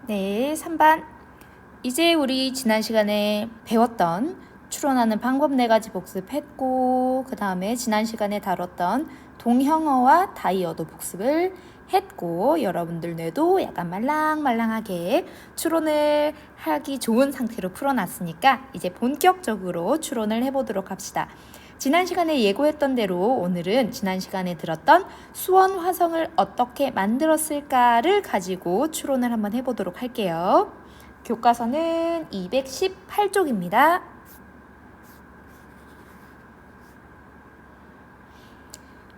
네, 3반. 이제 우리 지난 시간에 배웠던 추론하는 방법 4가지 복습했고, 그 다음에 지난 시간에 다뤘던 동형어와 다이어도 복습을 했고, 여러분들 뇌도 약간 말랑말랑하게 추론을 하기 좋은 상태로 풀어놨으니까 이제 본격적으로 추론을 해보도록 합시다. 지난 시간에 예고했던 대로 오늘은 지난 시간에 들었던 수원 화성을 어떻게 만들었을까를 가지고 추론을 한번 해보도록 할게요. 교과서는 218쪽입니다.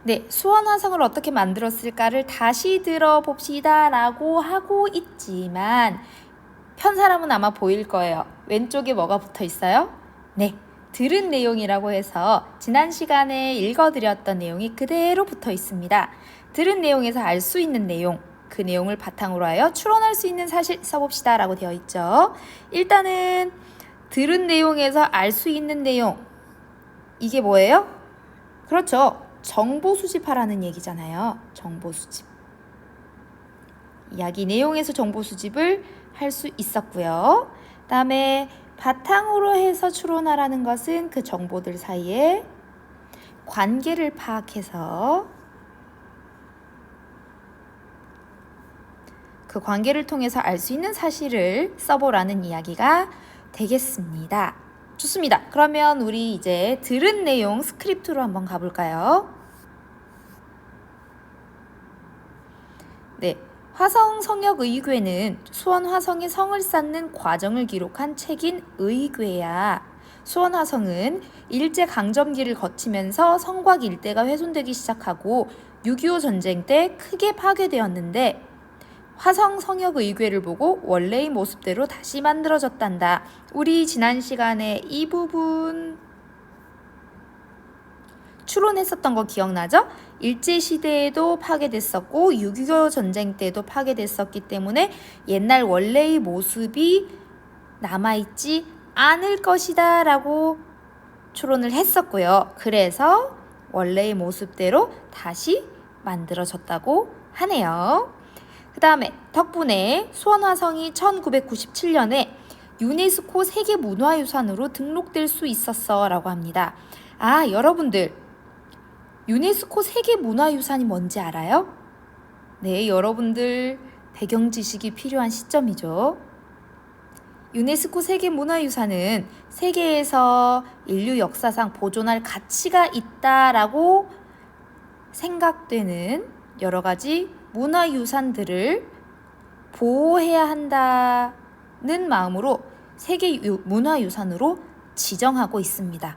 네, 수원 화성을 어떻게 만들었을까를 다시 들어봅시다 라고 하고 있지만 편 사람은 아마 보일 거예요. 왼쪽에 뭐가 붙어 있어요? 네, 들은 내용이라고 해서 지난 시간에 읽어드렸던 내용이 그대로 붙어 있습니다. 들은 내용에서 알 수 있는 내용, 그 내용을 바탕으로 하여 추론할 수 있는 사실 써봅시다 라고 되어 있죠. 일단은 들은 내용에서 알 수 있는 내용, 이게 뭐예요? 그렇죠. 정보 수집하라는 얘기잖아요. 정보 수집. 이야기 내용에서 정보 수집을 할 수 있었고요. 그 다음에 바탕으로 해서 추론하라는 것은 그 정보들 사이에 관계를 파악해서 그 관계를 통해서 알 수 있는 사실을 써보라는 이야기가 되겠습니다. 좋습니다. 그러면 우리 이제 들은 내용 스크립트로 한번 가볼까요? 네, 화성 성역 의궤는 수원 화성의 성을 쌓는 과정을 기록한 책인 의궤야. 수원 화성은 일제 강점기를 거치면서 성곽 일대가 훼손되기 시작하고 6.25 전쟁 때 크게 파괴되었는데 화성 성역 의궤를 보고 원래의 모습대로 다시 만들어졌단다. 우리 지난 시간에 이 부분 추론했었던 거 기억나죠? 일제시대에도 파괴됐었고 6.25 전쟁 때도 파괴됐었기 때문에 옛날 원래의 모습이 남아있지 않을 것이다 라고 추론을 했었고요. 그래서 원래의 모습대로 다시 만들어졌다고 하네요. 그 다음에 덕분에 수원화성이 1997년에 유네스코 세계문화유산으로 등록될 수 있었어 라고 합니다. 아, 여러분들 유네스코 세계문화유산이 뭔지 알아요? 네, 여러분들 배경 지식이 필요한 시점이죠. 유네스코 세계문화유산은 세계에서 인류 역사상 보존할 가치가 있다라고 생각되는 여러 가지 문화유산들을 보호해야 한다는 마음으로 세계문화유산으로 지정하고 있습니다.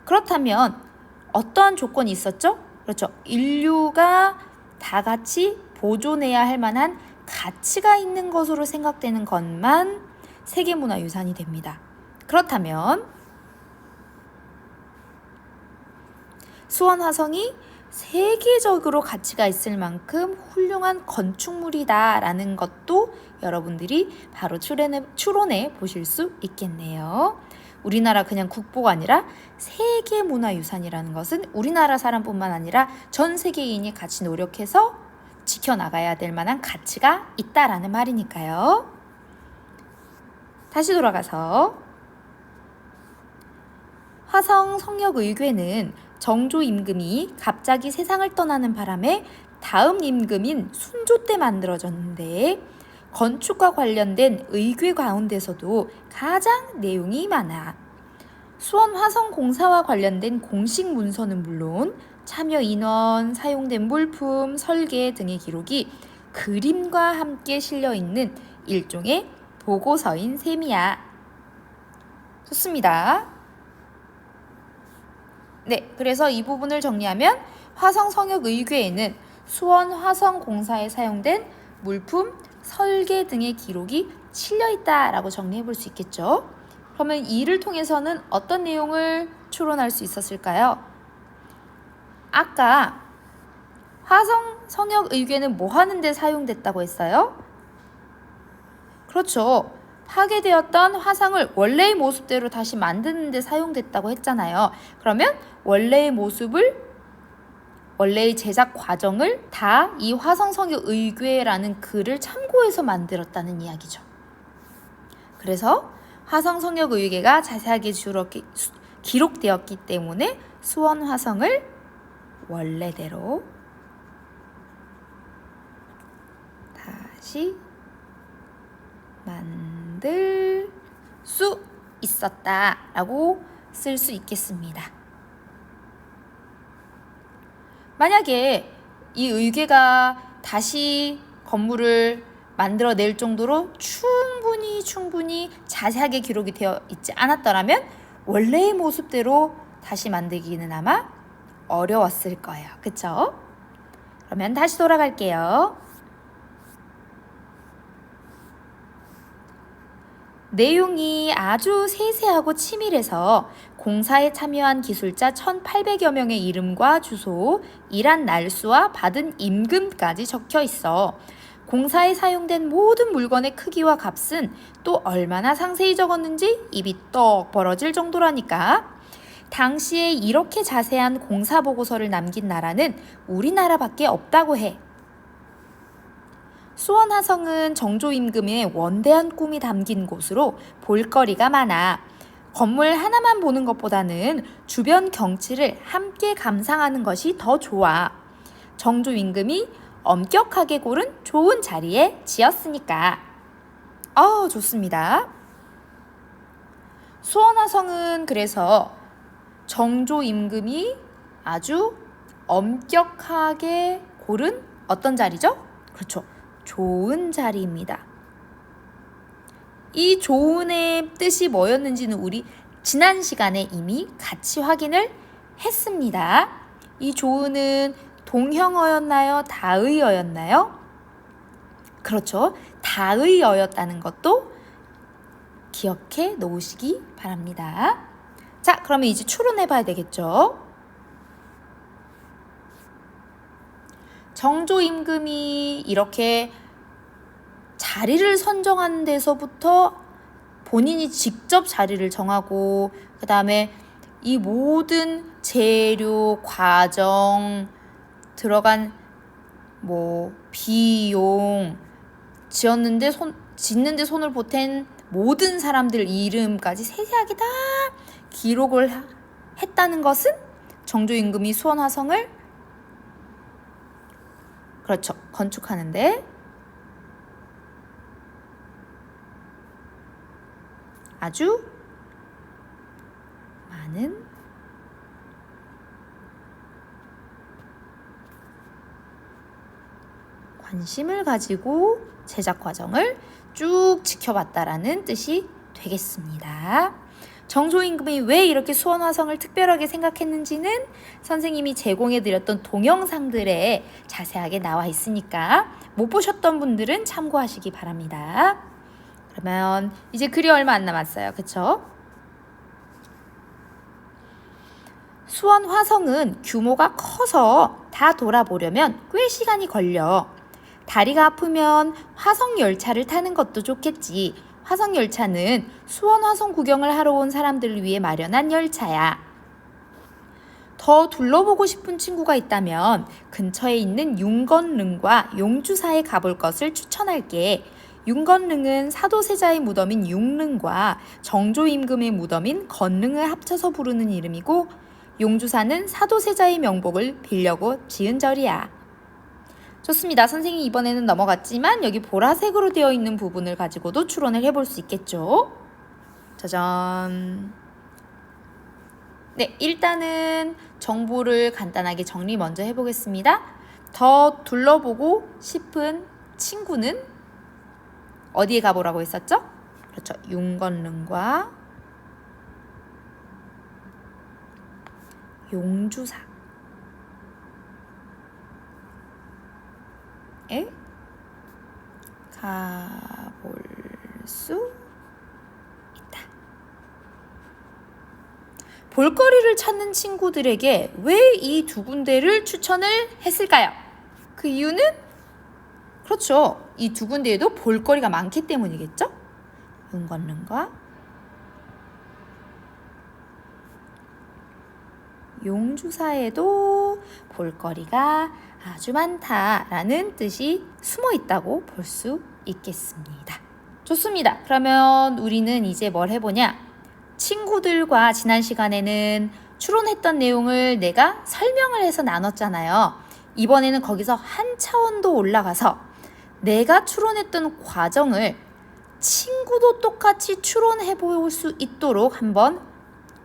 그렇다면 어떠한 조건이 있었죠? 그렇죠. 인류가 다 같이 보존해야 할 만한 가치가 있는 것으로 생각되는 것만 세계문화유산이 됩니다. 그렇다면 수원 화성이 세계적으로 가치가 있을 만큼 훌륭한 건축물이다라는 것도 여러분들이 바로 추론해 보실 수 있겠네요. 우리나라 그냥 국보가 아니라 세계문화유산이라는 것은 우리나라 사람뿐만 아니라 전 세계인이 같이 노력해서 지켜나가야 될 만한 가치가 있다라는 말이니까요. 다시 돌아가서 화성 성역 의궤는 정조 임금이 갑자기 세상을 떠나는 바람에 다음 임금인 순조 때 만들어졌는데 건축과 관련된 의궤 가운데서도 가장 내용이 많아. 수원 화성 공사와 관련된 공식 문서는 물론 참여 인원, 사용된 물품, 설계 등의 기록이 그림과 함께 실려 있는 일종의 보고서인 셈이야. 좋습니다. 네, 그래서 이 부분을 정리하면 화성 성역 의궤에는 수원 화성 공사에 사용된 물품, 설계 등의 기록이 실려있다라고 정리해 볼 수 있겠죠. 그러면 이를 통해서는 어떤 내용을 추론할 수 있었을까요? 아까 화성 성역 의궤는 뭐 하는 데 사용됐다고 했어요? 그렇죠. 파괴되었던 화상을 원래의 모습대로 다시 만드는 데 사용됐다고 했잖아요. 그러면 원래의 모습을 원래의 제작 과정을 다 이 화성성역 의궤라는 글을 참고해서 만들었다는 이야기죠. 그래서 화성성역 의궤가 자세하게 기록되었기 때문에 수원 화성을 원래대로 다시 만들 수 있었다라고 쓸 수 있겠습니다. 만약에 이 의궤가 다시 건물을 만들어낼 정도로 충분히 자세하게 기록이 되어 있지 않았더라면 원래의 모습대로 다시 만들기는 아마 어려웠을 거예요. 그쵸? 그러면 다시 돌아갈게요. 내용이 아주 세세하고 치밀해서 공사에 참여한 기술자 1,800여 명의 이름과 주소, 일한 날수와 받은 임금까지 적혀 있어 공사에 사용된 모든 물건의 크기와 값은 또 얼마나 상세히 적었는지 입이 떡 벌어질 정도라니까. 당시에 이렇게 자세한 공사 보고서를 남긴 나라는 우리나라밖에 없다고 해. 수원 화성은 정조 임금의 원대한 꿈이 담긴 곳으로 볼거리가 많아 건물 하나만 보는 것보다는 주변 경치를 함께 감상하는 것이 더 좋아. 정조 임금이 엄격하게 고른 좋은 자리에 지었으니까. 좋습니다. 수원 화성은 그래서 정조 임금이 아주 엄격하게 고른 어떤 자리죠? 그렇죠. 좋은 자리입니다. 이 좋은의 뜻이 뭐였는지는 우리 지난 시간에 이미 같이 확인을 했습니다. 이 좋은은 동형어였나요? 다의어였나요? 그렇죠. 다의어였다는 것도 기억해 놓으시기 바랍니다. 자, 그러면 이제 추론해 봐야 되겠죠? 정조 임금이 이렇게 자리를 선정하는 데서부터 본인이 직접 자리를 정하고 그 다음에 이 모든 재료, 과정, 들어간 비용, 짓는데 손을 보탠 모든 사람들 이름까지 세세하게 다 기록을 했다는 것은 정조 임금이 수원 화성을 그렇죠. 건축하는데 아주 많은 관심을 가지고 제작 과정을 쭉 지켜봤다라는 뜻이 되겠습니다. 정조 임금이 왜 이렇게 수원 화성을 특별하게 생각했는지는 선생님이 제공해드렸던 동영상들에 자세하게 나와 있으니까 못 보셨던 분들은 참고하시기 바랍니다. 그러면 이제 글이 얼마 안 남았어요. 그쵸? 수원 화성은 규모가 커서 다 돌아보려면 꽤 시간이 걸려. 다리가 아프면 화성 열차를 타는 것도 좋겠지. 화성 열차는 수원 화성 구경을 하러 온 사람들을 위해 마련한 열차야. 더 둘러보고 싶은 친구가 있다면 근처에 있는 윤건릉과 용주사에 가볼 것을 추천할게. 윤건릉은 사도세자의 무덤인 융릉과 정조 임금의 무덤인 건릉을 합쳐서 부르는 이름이고 용주사는 사도세자의 명복을 빌려고 지은 절이야. 좋습니다. 선생님이 이번에는 넘어갔지만 여기 보라색으로 되어 있는 부분을 가지고도 추론을 해볼 수 있겠죠. 짜잔. 네, 일단은 정보를 간단하게 정리 먼저 해보겠습니다. 더 둘러보고 싶은 친구는 어디에 가보라고 했었죠? 그렇죠. 윤건릉과 용주사 에 가볼 수 있다. 볼거리를 찾는 친구들에게 왜 이 두 군데를 추천을 했을까요? 그 이유는 그렇죠. 이 두 군데에도 볼거리가 많기 때문이겠죠? 윤건릉과 용주사에도 볼거리가 아주 많다라는 뜻이 숨어 있다고 볼 수 있겠습니다. 좋습니다. 그러면 우리는 이제 뭘 해보냐? 친구들과 지난 시간에는 추론했던 내용을 내가 설명을 해서 나눴잖아요. 이번에는 거기서 한 차원 더 올라가서 내가 추론했던 과정을 친구도 똑같이 추론해 볼 수 있도록 한번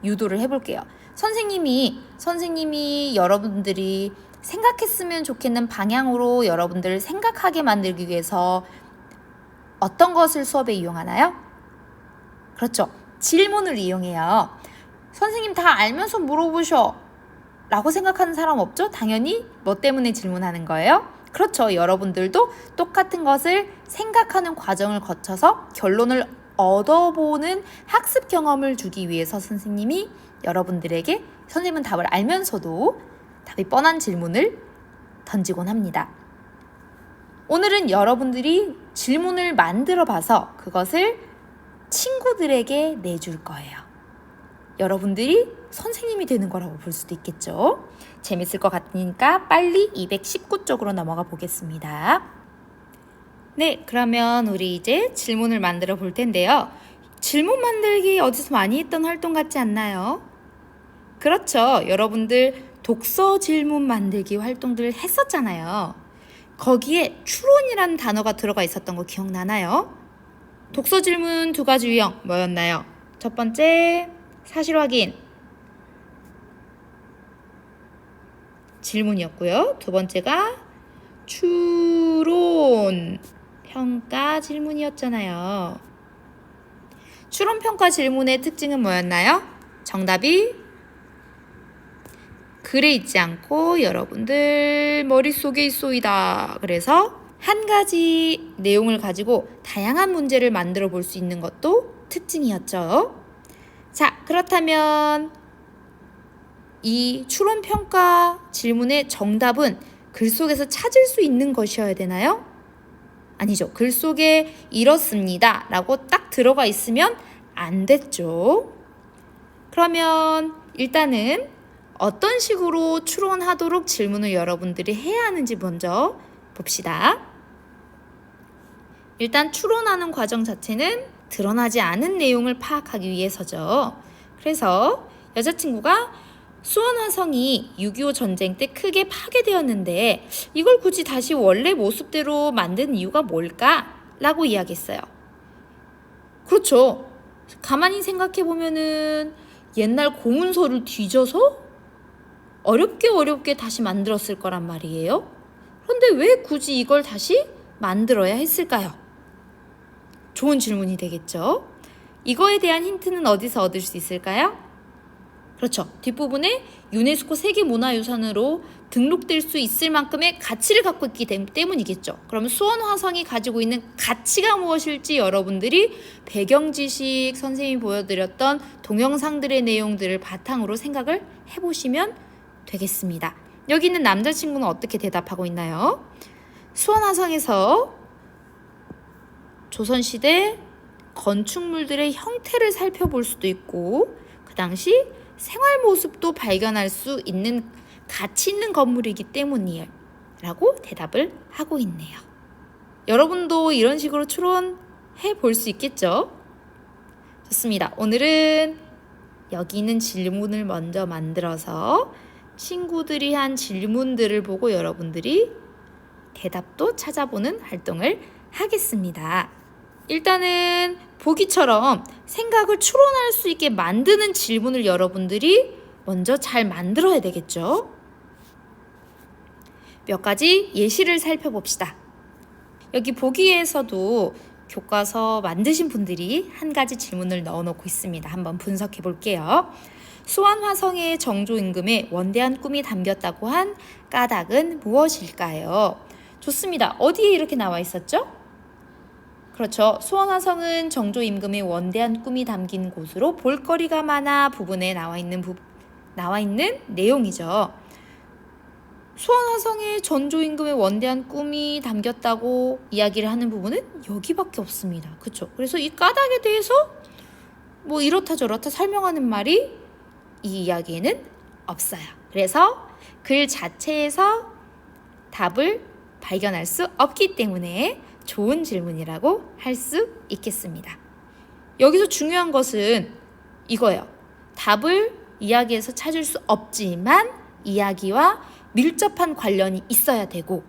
유도를 해볼게요. 선생님이 여러분들이 생각했으면 좋겠는 방향으로 여러분들을 생각하게 만들기 위해서 어떤 것을 수업에 이용하나요? 그렇죠. 질문을 이용해요. 선생님 다 알면서 물어보셔 라고 생각하는 사람 없죠? 당연히 뭐 때문에 질문하는 거예요? 그렇죠. 여러분들도 똑같은 것을 생각하는 과정을 거쳐서 결론을 얻어보는 학습 경험을 주기 위해서 선생님이 여러분들에게 선생님은 답을 알면서도 답이 뻔한 질문을 던지곤 합니다. 오늘은 여러분들이 질문을 만들어 봐서 그것을 친구들에게 내줄 거예요. 여러분들이 선생님이 되는 거라고 볼 수도 있겠죠. 재밌을 것 같으니까 빨리 219쪽으로 넘어가 보겠습니다. 네, 그러면 우리 이제 질문을 만들어 볼 텐데요. 질문 만들기 어디서 많이 했던 활동 같지 않나요? 그렇죠. 여러분들 독서 질문 만들기 활동들 했었잖아요. 거기에 추론이라는 단어가 들어가 있었던 거 기억나나요? 독서 질문 2가지 유형 뭐였나요? 첫 번째, 사실 확인 질문이었고요. 두 번째가 추론 평가 질문이었잖아요. 추론 평가 질문의 특징은 뭐였나요? 정답이 글에 있지 않고 여러분들 머릿속에 있소이다. 그래서 한 가지 내용을 가지고 다양한 문제를 만들어 볼 수 있는 것도 특징이었죠. 자, 그렇다면 이 추론평가 질문의 정답은 글 속에서 찾을 수 있는 것이어야 되나요? 아니죠. 글 속에 이렇습니다 라고 딱 들어가 있으면 안 됐죠. 그러면 일단은 어떤 식으로 추론하도록 질문을 여러분들이 해야 하는지 먼저 봅시다. 일단 추론하는 과정 자체는 드러나지 않은 내용을 파악하기 위해서죠. 그래서 여자친구가 수원화성이 6.25 전쟁 때 크게 파괴되었는데 이걸 굳이 다시 원래 모습대로 만든 이유가 뭘까? 라고 이야기했어요. 그렇죠. 가만히 생각해보면은 옛날 공문서를 뒤져서 어렵게 다시 만들었을 거란 말이에요. 그런데 왜 굳이 이걸 다시 만들어야 했을까요? 좋은 질문이 되겠죠. 이거에 대한 힌트는 어디서 얻을 수 있을까요? 그렇죠. 뒷부분에 유네스코 세계문화유산으로 등록될 수 있을 만큼의 가치를 갖고 있기 때문이겠죠. 그러면 수원화성이 가지고 있는 가치가 무엇일지 여러분들이 배경 지식, 선생님이 보여드렸던 동영상들의 내용들을 바탕으로 생각을 해보시면 되겠습니다. 여기 있는 남자친구는 어떻게 대답하고 있나요? 수원화성에서 조선시대 건축물들의 형태를 살펴볼 수도 있고 그 당시 생활 모습도 발견할 수 있는 가치 있는 건물이기 때문이에요 라고 대답을 하고 있네요. 여러분도 이런 식으로 추론해 볼 수 있겠죠? 좋습니다. 오늘은 여기 있는 질문을 먼저 만들어서 친구들이 한 질문들을 보고 여러분들이 대답도 찾아보는 활동을 하겠습니다. 일단은 보기처럼 생각을 추론할 수 있게 만드는 질문을 여러분들이 먼저 잘 만들어야 되겠죠. 몇 가지 예시를 살펴봅시다. 여기 보기에서도 교과서 만드신 분들이 한 가지 질문을 넣어놓고 있습니다. 한번 분석해 볼게요. 수원화성의 정조 임금의 원대한 꿈이 담겼다고 한 까닭은 무엇일까요? 좋습니다. 어디에 이렇게 나와 있었죠? 그렇죠. 수원화성은 정조 임금의 원대한 꿈이 담긴 곳으로 볼거리가 많아 부분에 나와 있는 내용이죠. 수원화성에 전조 임금의 원대한 꿈이 담겼다고 이야기를 하는 부분은 여기밖에 없습니다. 그렇죠. 그래서 이 까닭에 대해서 뭐 이렇다 저렇다 설명하는 말이 이 이야기에는 없어요. 그래서 글 자체에서 답을 발견할 수 없기 때문에 좋은 질문이라고 할 수 있겠습니다. 여기서 중요한 것은 이거예요. 답을 이야기에서 찾을 수 없지만 이야기와 밀접한 관련이 있어야 되고,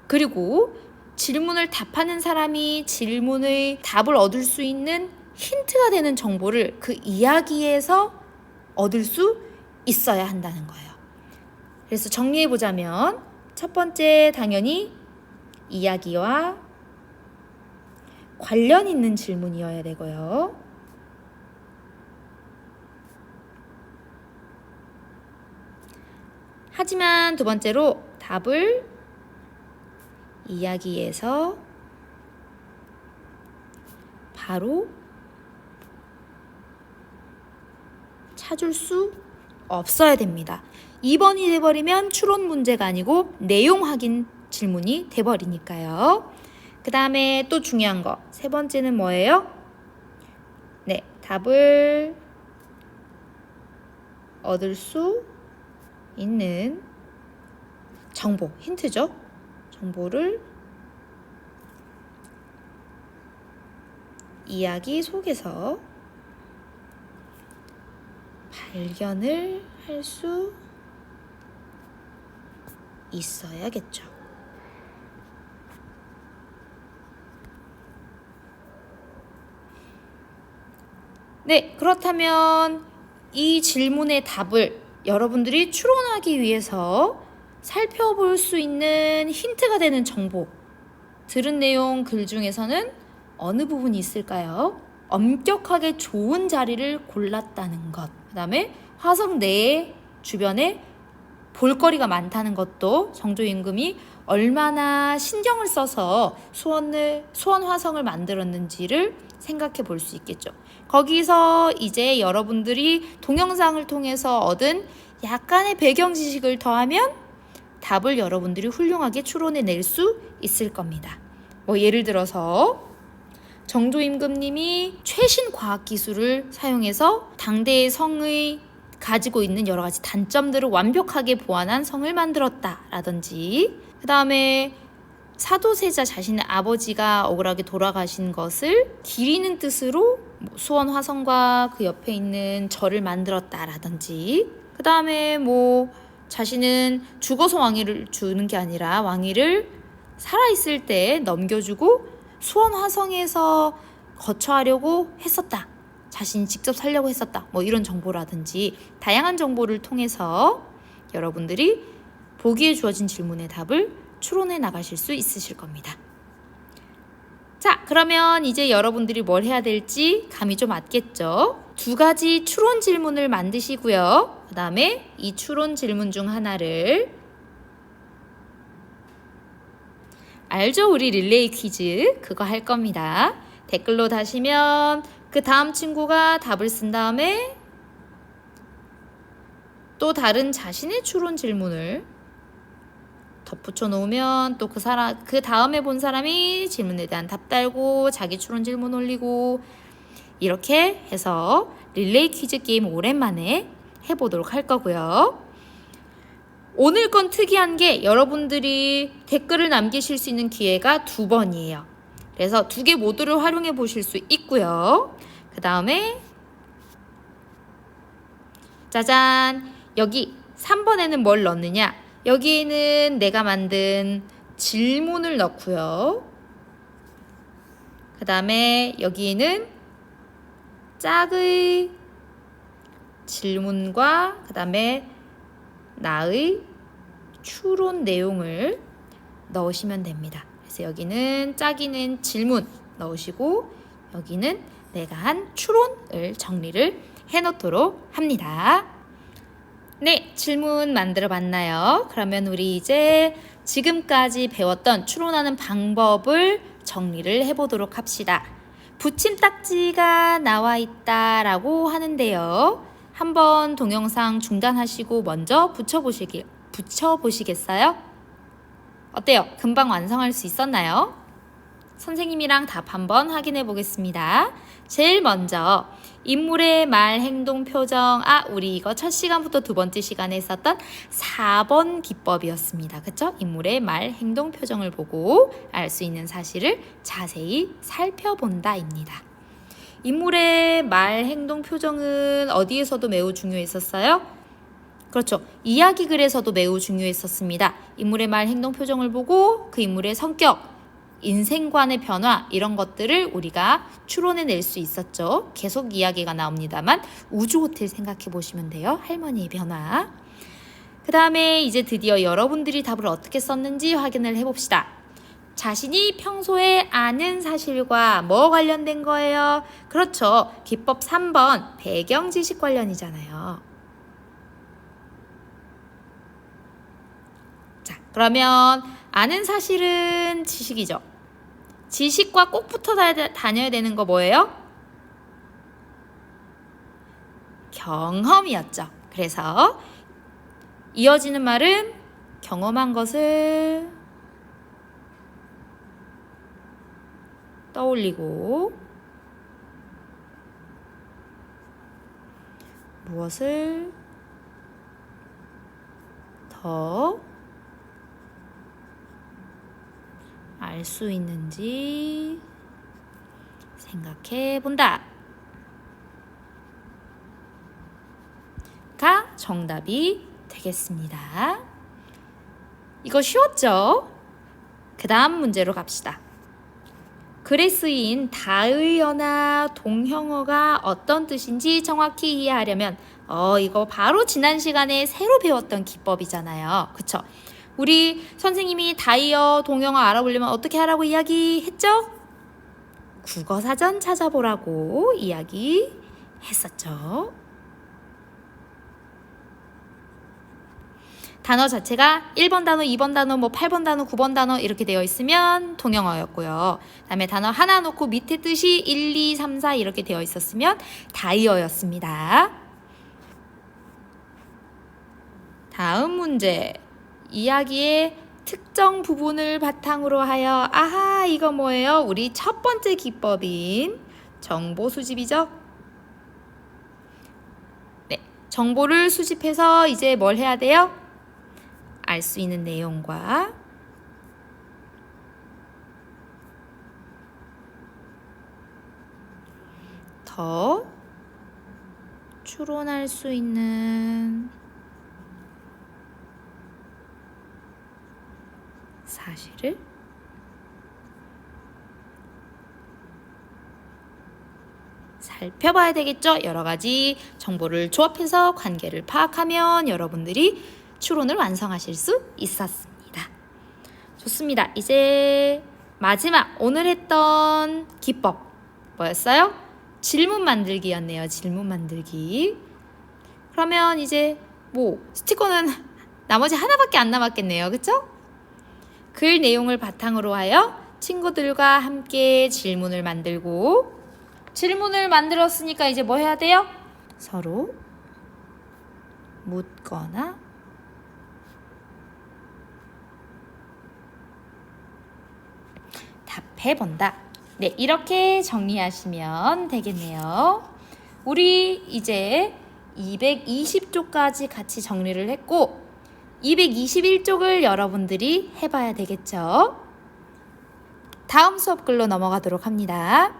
그리고 질문을 답하는 사람이 질문의 답을 얻을 수 있는 힌트가 되는 정보를 그 이야기에서 얻을 수 있어야 한다는 거예요. 그래서 정리해보자면 첫 번째 당연히 이야기와 관련 있는 질문이어야 되고요. 하지만 두 번째로 답을 이야기에서 바로 찾을 수 없어야 됩니다. 2번이 돼버리면 추론 문제가 아니고 내용 확인 질문이 돼버리니까요. 그 다음에 또 중요한 거, 세 번째는 뭐예요? 네, 답을 얻을 수 있는 정보, 힌트죠. 정보를 이야기 속에서 발견을 할 수 있어야겠죠. 네, 그렇다면 이 질문의 답을 여러분들이 추론하기 위해서 살펴볼 수 있는 힌트가 되는 정보, 들은 내용 글 중에서는 어느 부분이 있을까요? 엄격하게 좋은 자리를 골랐다는 것, 그 다음에 화성 내 주변에 볼거리가 많다는 것도 정조임금이 얼마나 신경을 써서 수원 화성을 만들었는지를 생각해 볼 수 있겠죠. 거기서 이제 여러분들이 동영상을 통해서 얻은 약간의 배경 지식을 더하면 답을 여러분들이 훌륭하게 추론해낼 수 있을 겁니다. 뭐 예를 들어서 정조임금님이 최신 과학기술을 사용해서 당대의 성의 가지고 있는 여러 가지 단점들을 완벽하게 보완한 성을 만들었다라든지, 그 다음에 사도세자 자신의 아버지가 억울하게 돌아가신 것을 기리는 뜻으로 수원 화성과 그 옆에 있는 절을 만들었다라든지, 그 다음에 자신은 죽어서 왕위를 주는 게 아니라 왕위를 살아있을 때 넘겨주고 수원 화성에서 거처하려고 했었다. 자신이 직접 살려고 했었다. 이런 정보라든지 다양한 정보를 통해서 여러분들이 보기에 주어진 질문의 답을 추론해 나가실 수 있으실 겁니다. 자, 그러면 이제 여러분들이 뭘 해야 될지 감이 좀 왔겠죠? 2가지 추론 질문을 만드시고요. 그 다음에 이 추론 질문 중 하나를, 알죠? 우리 릴레이 퀴즈 그거 할 겁니다. 댓글로 다시면 그 다음 친구가 답을 쓴 다음에 또 다른 자신의 추론 질문을 덧붙여 놓으면 또 그 다음에 본 사람이 질문에 대한 답 달고 자기 추론 질문 올리고, 이렇게 해서 릴레이 퀴즈 게임 오랜만에 해보도록 할 거고요. 오늘 건 특이한 게 여러분들이 댓글을 남기실 수 있는 기회가 2번이에요. 그래서 2개 모두를 활용해 보실 수 있고요. 그 다음에 짜잔, 여기 3번에는 뭘 넣느냐? 여기에는 내가 만든 질문을 넣고요. 그 다음에 여기에는 짝의 질문과 그 다음에 나의 추론 내용을 넣으시면 됩니다. 그래서 여기는 짝이는 질문 넣으시고 여기는 내가 한 추론을 정리를 해놓도록 합니다. 네, 질문 만들어 봤나요? 그러면 우리 이제 지금까지 배웠던 추론하는 방법을 정리를 해보도록 합시다. 붙임딱지가 나와 있다라고 하는데요. 한번 동영상 중단하시고 먼저 붙여보시겠어요? 어때요? 금방 완성할 수 있었나요? 선생님이랑 답 한번 확인해 보겠습니다. 제일 먼저 인물의 말, 행동, 표정. 우리 이거 첫 시간부터 두 번째 시간에 했었던 4번 기법이었습니다. 그쵸? 인물의 말, 행동, 표정을 보고 알 수 있는 사실을 자세히 살펴본다입니다. 인물의 말, 행동, 표정은 어디에서도 매우 중요했었어요? 그렇죠. 이야기 글에서도 매우 중요했었습니다. 인물의 말, 행동, 표정을 보고 그 인물의 성격, 인생관의 변화 이런 것들을 우리가 추론해낼 수 있었죠. 계속 이야기가 나옵니다만 우주호텔 생각해 보시면 돼요. 할머니의 변화. 그 다음에 이제 드디어 여러분들이 답을 어떻게 썼는지 확인을 해봅시다. 자신이 평소에 아는 사실과 뭐 관련된 거예요? 그렇죠. 기법 3번 배경 지식 관련이잖아요. 자, 그러면 아는 사실은 지식이죠. 지식과 꼭 붙어 다녀야 되는 거 뭐예요? 경험이었죠. 그래서 이어지는 말은 경험한 것을 떠올리고 무엇을 더 알 수 있는지 생각해 본다. 가 정답이 되겠습니다. 이거 쉬웠죠? 그 다음 문제로 갑시다. 글에 쓰인 다의어나 동형어가 어떤 뜻인지 정확히 이해하려면 이거 바로 지난 시간에 새로 배웠던 기법이잖아요. 그쵸? 우리 선생님이 다이어, 동영어 알아보려면 어떻게 하라고 이야기했죠? 국어사전 찾아보라고 이야기했었죠. 단어 자체가 1번 단어, 2번 단어, 8번 단어, 9번 단어 이렇게 되어 있으면 동영어였고요. 다음에 단어 하나 놓고 밑에 뜻이 1, 2, 3, 4 이렇게 되어 있었으면 다이어였습니다. 다음 문제. 이야기의 특정 부분을 바탕으로 하여 이거 뭐예요? 우리 첫 번째 기법인 정보 수집이죠? 네, 정보를 수집해서 이제 뭘 해야 돼요? 알 수 있는 내용과 더 추론할 수 있는 사실을 살펴봐야 되겠죠? 여러 가지 정보를 조합해서 관계를 파악하면 여러분들이 추론을 완성하실 수 있었습니다. 좋습니다. 이제 마지막 오늘 했던 기법 뭐였어요? 질문 만들기였네요. 질문 만들기. 그러면 이제 스티커는 나머지 하나밖에 안 남았겠네요. 그쵸? 글 내용을 바탕으로 하여 친구들과 함께 질문을 만들고 질문을 만들었으니까 이제 뭐 해야 돼요? 서로 묻거나 답해본다. 네, 이렇게 정리하시면 되겠네요. 우리 이제 220쪽까지 같이 정리를 했고 221쪽을 여러분들이 해봐야 되겠죠? 다음 수업 글로 넘어가도록 합니다.